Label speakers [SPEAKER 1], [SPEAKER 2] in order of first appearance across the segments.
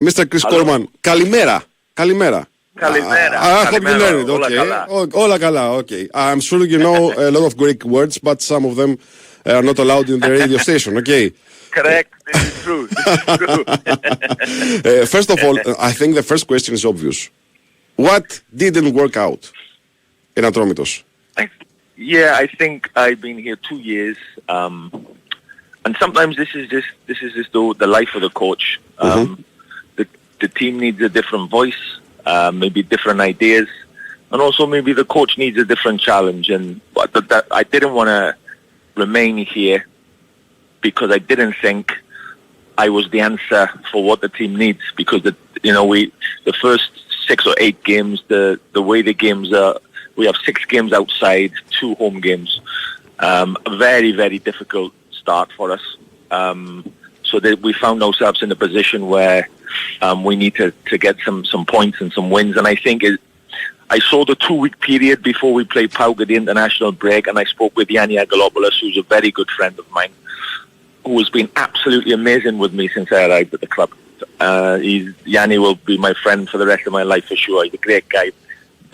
[SPEAKER 1] Mr. Chris Corman, καλημέρα.
[SPEAKER 2] Καλημέρα.
[SPEAKER 1] Όλα καλά, okay. I'm sure you know a lot of Greek words, but some of them are not allowed in the radio station, okay?
[SPEAKER 2] Correct, this is true.
[SPEAKER 1] First of all, I think the first question is obvious. What didn't work out in Ατρόμητος?
[SPEAKER 2] I think I've been here 2 years, and sometimes this is just the life of the coach. The team needs a different voice, maybe different ideas, and also maybe the coach needs a different challenge. And I didn't want to remain here because I didn't think I was the answer for what the team needs. Because the first 6 or 8 games, the way the games are, we have 6 games outside, 2 home games. A very, very difficult start for us. So that we found ourselves in a position where we need to get some points and some wins. And I think I saw the 2-week period before we played PAOK at the international break, and I spoke with Yanni Agolopoulos, who's a very good friend of mine, who has been absolutely amazing with me since I arrived at the club. Yanni will be my friend for the rest of my life for sure. He's a great guy,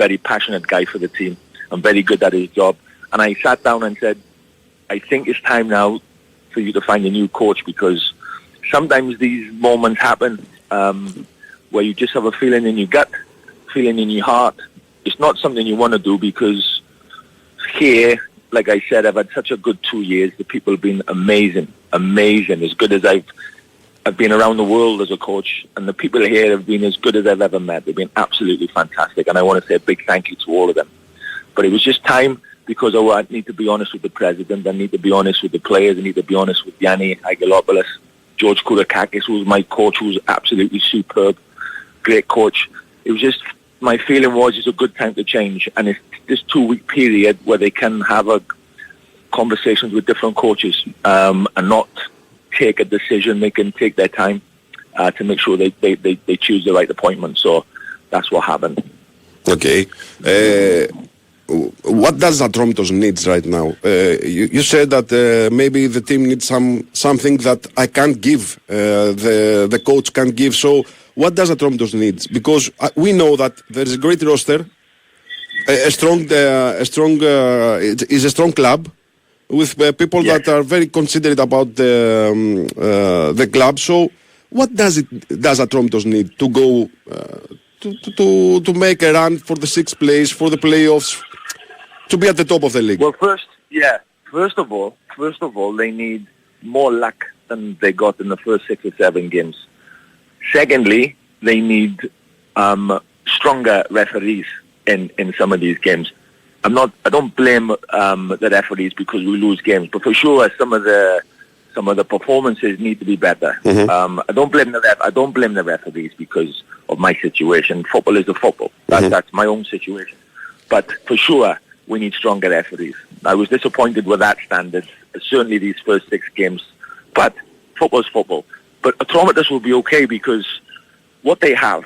[SPEAKER 2] very passionate guy for the team, and very good at his job. And I sat down and said, I think it's time now for you to find a new coach, because sometimes these moments happen where you just have a feeling in your gut, feeling in your heart. It's not something you want to do, because here, like I said, I've had such a good 2 years. The people have been amazing, as good as I've been around the world as a coach, and the people here have been as good as I've ever met. They've been absolutely fantastic, and I want to say a big thank you to all of them. But it was just time, because I need to be honest with the president, I need to be honest with the players, I need to be honest with Yanni Agolopoulos, George Kourakakis, who was my coach, who was absolutely superb, great coach. It was just, my feeling was it's a good time to change, and it's this 2-week period where they can have conversations with different coaches and not take a decision. They can take their time to make sure they choose the right appointment. So that's what happened.
[SPEAKER 1] Okay. What does Ατρόμητος needs right now? You said that maybe the team needs something that I can't give, the coach can't give. So what does Ατρόμητος needs? Because we know that there is a great roster, is a strong club with people that are very considerate about the club. So what does Ατρόμητος need to go to make a run for the 6th place, for the playoffs, to be at the top of the league?
[SPEAKER 2] Well, first of all, they need more luck than they got in the first 6 or 7 games. Secondly, they need stronger referees in some of these games. I don't blame the referees because we lose games, but for sure some of the performances need to be better. I don't blame the referees because of my situation. Football is a football. That's my own situation. But for sure, we need stronger referees. I was disappointed with that standard, certainly these first 6 games. But football's football. But Atomitus will be okay, because what they have,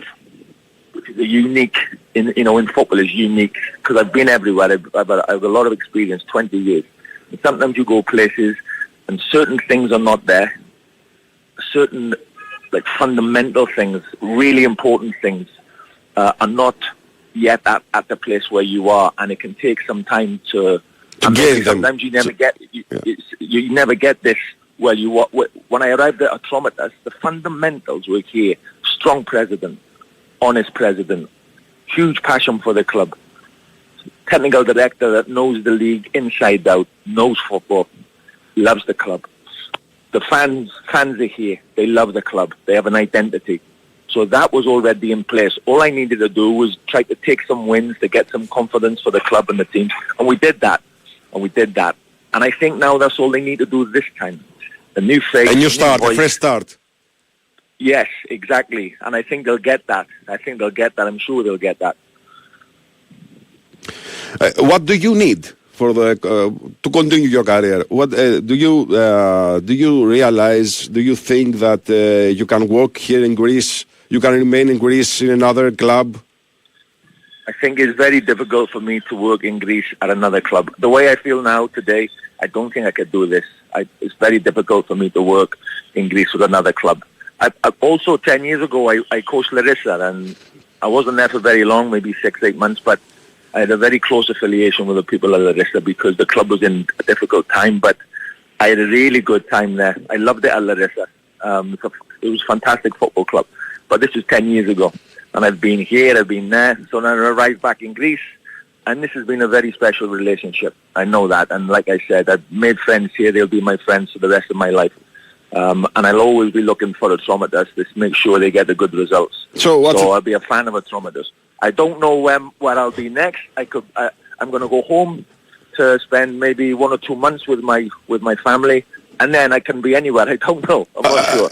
[SPEAKER 2] which is unique in football, is unique. Because I've been everywhere. I have a lot of experience, 20 years. And sometimes you go places and certain things are not there. Certain fundamental things, really important things, are not yet at the place where you are, and it can take some time to gain them. Sometimes you never get this where you are. When I arrived at Atomitus, the fundamentals were here: strong president, honest president, huge passion for the club, technical director that knows the league inside out, knows football, loves the club. The fans are here. They love the club. They have an identity. So that was already in place. All I needed to do was try to take some wins to get some confidence for the club and the team. And we did that. And I think now that's all they need to do this time. A new face. A new start, a fresh start. Yes, exactly. And I think they'll get that. I'm sure they'll get that.
[SPEAKER 1] What do you need to continue your career? What do you realize? Do you think that you can work here in Greece? You can remain in Greece in another club?
[SPEAKER 2] I think it's very difficult for me to work in Greece at another club. The way I feel now today, I don't think I could do this. It's very difficult for me to work in Greece with another club. Also 10 years ago, I coached Larissa, and I wasn't there for very long, maybe 6-8 months, but I had a very close affiliation with the people at Larissa because the club was in a difficult time, but I had a really good time there. I loved it at Larissa. It was a fantastic football club. But this was 10 years ago. And I've been here, I've been there. So now I arrived back in Greece. And this has been a very special relationship. I know that. And like I said, I've made friends here. They'll be my friends for the rest of my life. And I'll always be looking for Atomitos to make sure they get the good results. So I'll be a fan of Atomitos. I don't know where I'll be next. I'm going to go home to spend maybe 1 or 2 months with my family. And then I can be anywhere. I don't know. I'm not sure.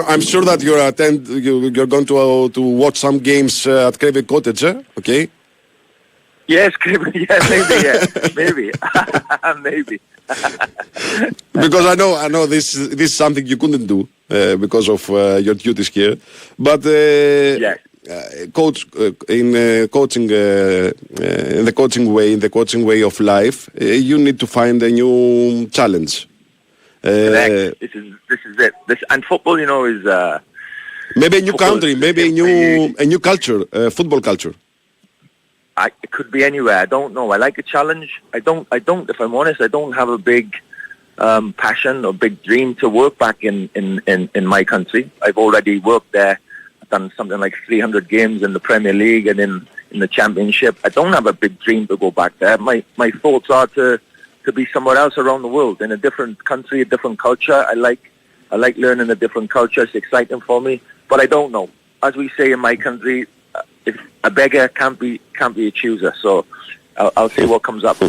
[SPEAKER 1] I'm sure that you're going to watch some games at Craven Cottage, okay?
[SPEAKER 2] Yes, maybe. Maybe.
[SPEAKER 1] Because I know this is something you couldn't do because of your duties here. But coach in coaching in the coaching way of life, you need to find a new challenge.
[SPEAKER 2] Correct. This is it. And football, is
[SPEAKER 1] maybe a new country, maybe a new culture, football culture.
[SPEAKER 2] It could be anywhere. I don't know. I like a challenge. I don't. If I'm honest, I don't have a big passion or big dream to work back in my country. I've already worked there. I've done something like 300 games in the Premier League and in the Championship. I don't have a big dream to go back there. My thoughts are to be somewhere else around the world, in a different country, a different culture. I like learning a different culture. It's exciting for me, but I don't know. As we say in my country, if a beggar can't be a chooser. So I'll see what comes up.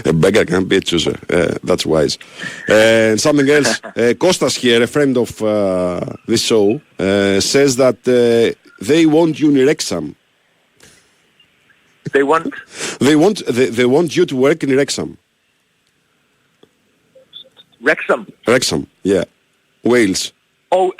[SPEAKER 1] A beggar can't be a chooser. That's wise. And something else. Kostas here, a friend of this show, says that they want you in Wrexham.
[SPEAKER 2] They want
[SPEAKER 1] you to work in Wrexham. Wrexham, yeah. Wales.
[SPEAKER 2] Oh,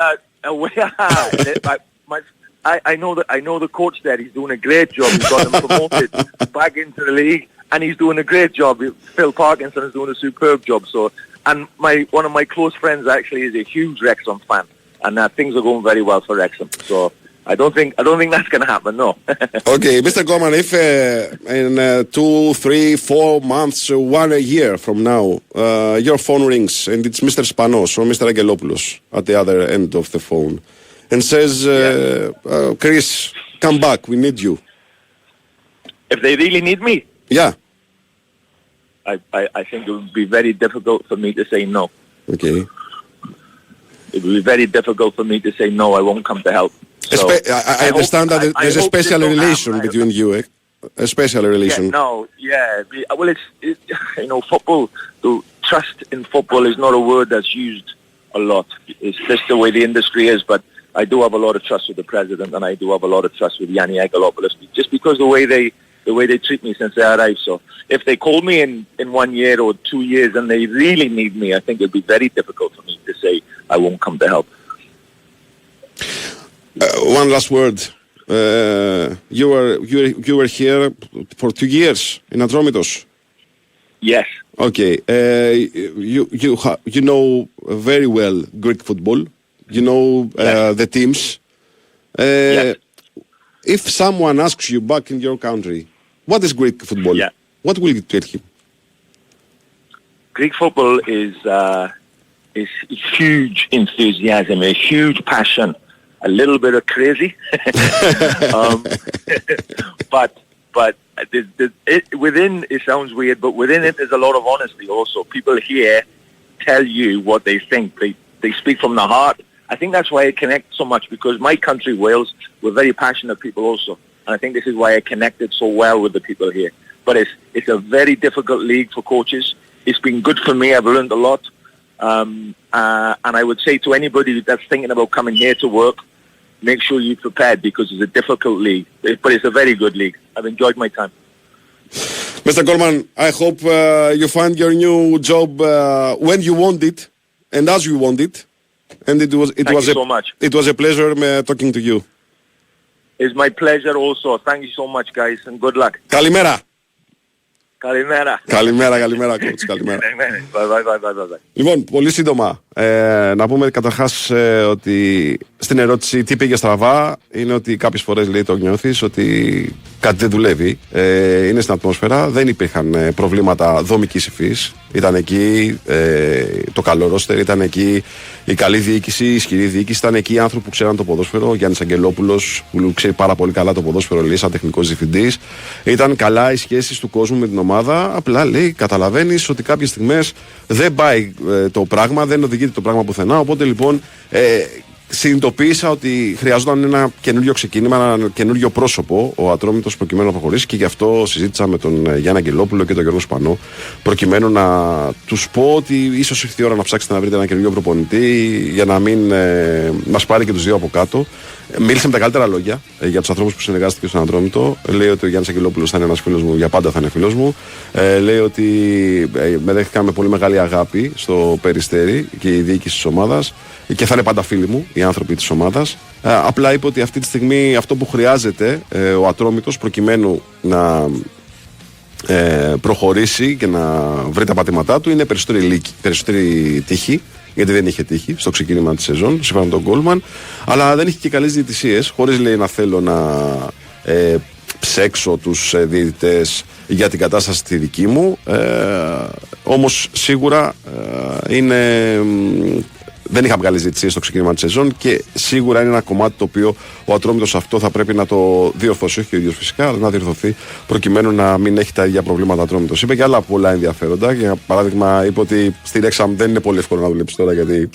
[SPEAKER 2] I know the coach there. He's doing a great job. He's got him promoted back into the league, and he's doing a great job. Phil Parkinson is doing a superb job. So, and one of my close friends actually is a huge Wrexham fan, and things are going very well for Wrexham. So, I don't think that's going to happen. No.
[SPEAKER 1] Okay, Mr. Gorman, if in 2, 3, 4 months, 1 year from now, your phone rings and it's Mr. Spanos or Mr. Angelopoulos at the other end of the phone, and says, Chris, come back, we need you.
[SPEAKER 2] If they really need me?
[SPEAKER 1] Yeah.
[SPEAKER 2] I think it would be very difficult for me to say no.
[SPEAKER 1] Okay.
[SPEAKER 2] It would be very difficult for me to say no, I won't come to help. So
[SPEAKER 1] I understand that there's a special relation between you, a special relation.
[SPEAKER 2] Yeah, well, it's football, the trust in football is not a word that's used a lot. It's just the way the industry is, but I do have a lot of trust with the president, and I do have a lot of trust with Yanni Angelopoulos, just because the way they treat me since I arrived. So if they call me in 1 year or 2 years and they really need me, I think it'd be very difficult for me to say I won't come to help.
[SPEAKER 1] One last word. You were here for 2 years in Ατρόμητος.
[SPEAKER 2] Yes.
[SPEAKER 1] Okay. You know very well Greek football. You know the teams.
[SPEAKER 2] Yes.
[SPEAKER 1] If someone asks you back in your country, what is Greek football?
[SPEAKER 2] Yeah.
[SPEAKER 1] What will you tell him?
[SPEAKER 2] Greek football is huge enthusiasm, a huge passion. A little bit of crazy, but within it sounds weird, but within it there's a lot of honesty also. People here tell you what they think. They speak from the heart. I think that's why I connect so much, because my country, Wales, we're very passionate people also. And I think this is why I connected so well with the people here. But it's a very difficult league for coaches. It's been good for me. I've learned a lot. And I would say to anybody that's thinking about coming here to work, make sure you're prepared, because it's a difficult league. But it's a very good league. I've enjoyed my time.
[SPEAKER 1] Mr. Gorman, I hope you find your new job when you want it and as you want it. And Thank you so much. It was a pleasure talking to you.
[SPEAKER 2] It's my pleasure also. Thank you so much, guys, and good luck.
[SPEAKER 1] Kalimera.
[SPEAKER 2] Καλημέρα,
[SPEAKER 1] coach. Καλημέρα.
[SPEAKER 2] Bye.
[SPEAKER 1] Λοιπόν, πολύ σύντομα, να πούμε καταρχάς ότι στην ερώτηση τι πήγε στραβά, είναι ότι κάποιες φορές λέει το νιώθεις ότι κάτι δεν δουλεύει. Είναι στην ατμόσφαιρα, δεν υπήρχαν προβλήματα δομικής υφής. Ήταν εκεί το καλό ρόστερ, ήταν εκεί η καλή διοίκηση, η ισχυρή διοίκηση, ήταν εκεί οι άνθρωποι που ξέραν το ποδόσφαιρο. Ο Γιάννης Αγγελόπουλος που ξέρει πάρα πολύ καλά το ποδόσφαιρο, λέει σαν τεχνικός διευθυντής. Ήταν καλά οι σχέσεις του κόσμου με την ομάδα. Απλά λέει, καταλαβαίνεις ότι κάποιες στιγμές δεν πάει το πράγμα, δεν οδηγείται το πράγμα πουθενά. Οπότε λοιπόν συνειδητοποίησα ότι χρειαζόταν ένα καινούριο ξεκίνημα, ένα καινούριο πρόσωπο ο Ατρόμητος προκειμένου να προχωρήσει, και γι' αυτό συζήτησα με τον Γιάννη Αγγελόπουλο και τον Γιώργο Σπανό προκειμένου να τους πω ότι ίσως ήρθε η ώρα να ψάξετε να βρείτε ένα καινούριο προπονητή για να μην μας πάρει και τους δύο από κάτω. Μίλησε με τα καλύτερα λόγια για τους ανθρώπους που συνεργάστηκε στον Ατρόμητο. Λέει ότι ο Γιάννης Αγγελόπουλος θα είναι ένας φίλος μου, για πάντα θα είναι φίλος μου. Λέει ότι με δέχτηκαν με πολύ μεγάλη αγάπη στο Περιστέρι και η διοίκηση της ομάδας και θα είναι πάντα φίλοι μου οι άνθρωποι της ομάδας. Απλά είπε ότι αυτή τη στιγμή αυτό που χρειάζεται ο Ατρόμητος προκειμένου να προχωρήσει και να βρει τα πατήματά του είναι περισσότερη τύχη. Γιατί δεν είχε τύχει στο ξεκίνημα της σεζόν, σύμφωνα με τον Γκόλμαν, αλλά δεν είχε και καλές διαιτησίες, χωρίς λέει να θέλω να ψέξω τους διαιτητές για την κατάσταση τη δική μου, όμως σίγουρα δεν είχαμε καλές διαιτησίες στο ξεκίνημα της σεζόν και σίγουρα είναι ένα κομμάτι το οποίο ο Ατρόμητος αυτό θα πρέπει να το διορθώσει, όχι ο ίδιος φυσικά, αλλά να διορθωθεί προκειμένου να μην έχει τα ίδια προβλήματα ο Ατρόμητος. Είπε και άλλα πολλά ενδιαφέροντα. Για παράδειγμα, είπε ότι στη Ρέξαμ δεν είναι πολύ εύκολο να δουλέψει τώρα γιατί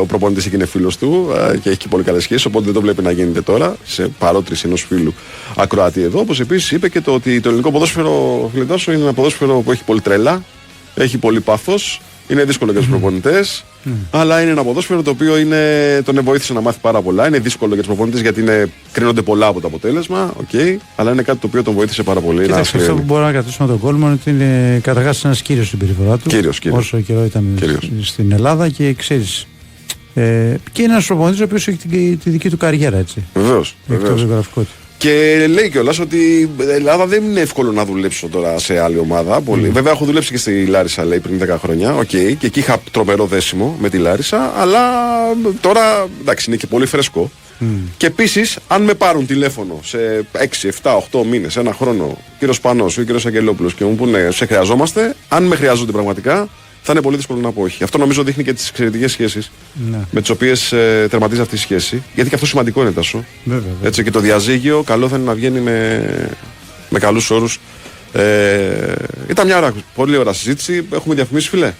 [SPEAKER 1] ο προπονητής εκεί είναι φίλος του και έχει και πολύ καλές σχέσεις, οπότε δεν το βλέπει να γίνεται τώρα σε παρότριση ενός φίλου ακροατή εδώ. Όπως επίσης είπε και ότι το ελληνικό ποδόσφαιρο, Φιλετάσο, είναι ένα ποδόσφαιρο που έχει πολύ τρέλα, έχει πολύ πάθος. Είναι δύσκολο για τους προπονητές, αλλά είναι ένα ποδόσφαιρο το οποίο τον βοήθησε να μάθει πάρα πολλά. Είναι δύσκολο για τους προπονητές γιατί κρίνονται πολλά από το αποτέλεσμα, αλλά είναι κάτι το οποίο τον βοήθησε πάρα πολύ.
[SPEAKER 3] Κοίταξε, αυτό που μπορώ να κρατήσουμε τον Γκόλμαν ότι είναι καταρχάς ένας κύριος στην περιφορά του.
[SPEAKER 1] Κύριος.
[SPEAKER 3] Όσο καιρό ήταν στην Ελλάδα και ξέρεις. Και είναι ένας προπονητής ο οποίος έχει τη δική του καριέρα, έτσι.
[SPEAKER 1] Βεβαίως.
[SPEAKER 3] Το βιογραφικό του.
[SPEAKER 1] Και λέει κιόλας ότι η Ελλάδα δεν είναι εύκολο να δουλέψω τώρα σε άλλη ομάδα. Πολύ. Βέβαια, έχω δουλέψει και στη Λάρισα, λέει, πριν 10 χρόνια. Και εκεί είχα τρομερό δέσιμο με τη Λάρισα. Αλλά τώρα εντάξει, είναι και πολύ φρέσκο. Και επίσης, αν με πάρουν τηλέφωνο σε 6, 7, 8 μήνες, ένα χρόνο, κύριος Σπανός ή ο κύριος Αγγελόπουλος και μου πούνε σε χρειαζόμαστε, αν με χρειάζονται πραγματικά, θα είναι πολύ δύσκολο να πω όχι. Αυτό νομίζω δείχνει και τις εξαιρετικές σχέσεις με τις οποίες τερματίζει αυτή η σχέση. Γιατί και αυτό σημαντικό είναι, Τάσο.
[SPEAKER 3] Βέβαια.
[SPEAKER 1] Έτσι, και το διαζύγιο καλό θα είναι να βγαίνει με καλούς όρους. Ήταν μια πολύ ωραία συζήτηση. Έχουμε διαφημίσει, φίλε.